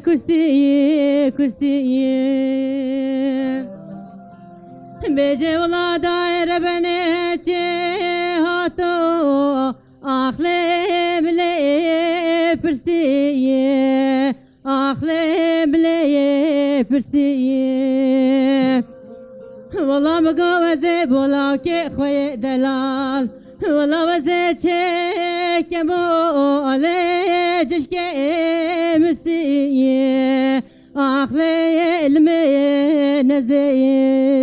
kursiyi kursiyi Beje ola daire beni hato Ahle bile persiye Ahle bile persiye Valla mgavaze bola ke khoye delal Valla vaze çeke bo ale cilke müsiye Ahle ilme nezeye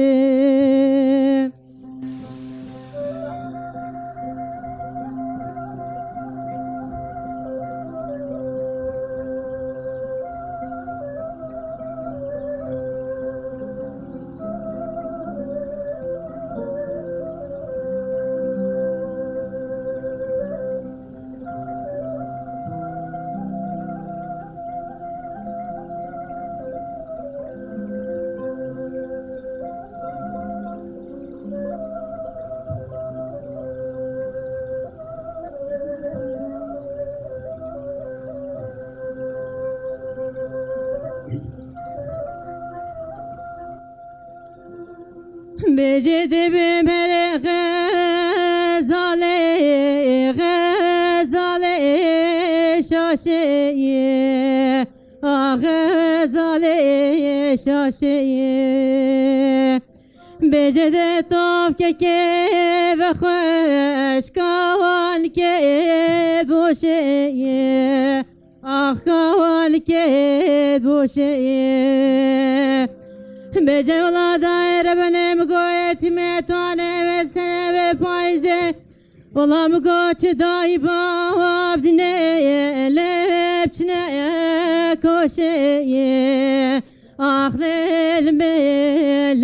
Beje dibim her gazale şaşeye Ah gazale şaşeye Beje de taf keke ve hoş kaval ke boşeye Ah kaval ke boşeye Beje ola daire benim goyetime tane ve sene ve payze Ola mı goçı dayıba abdine lepçine koşeye Ah lelmeyen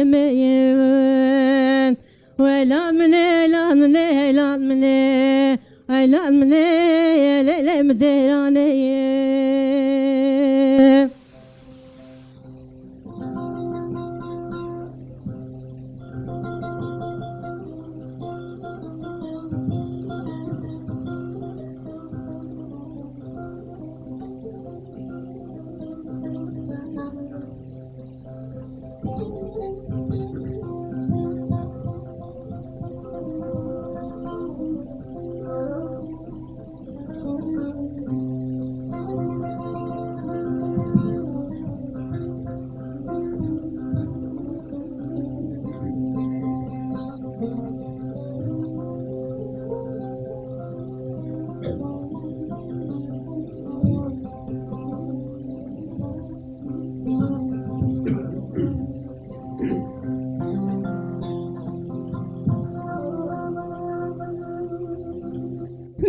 Velan mine lan mine lan mine Aylan mine lelem deraneye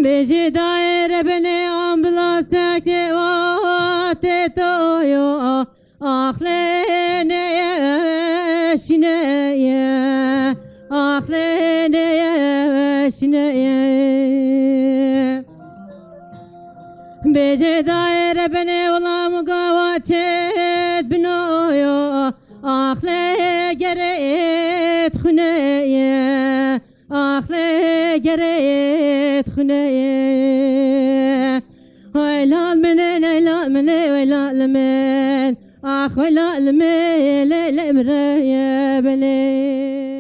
Beji daire beni ambulansa ke vate toyo Ahlene şineye Ahlene şineye Beji daire beni olam gavaçet binoyo Ahle geret khuneye Ahle geret khuneye Haylan mene haylan mene haylan men Ah haylan mene le le mre bele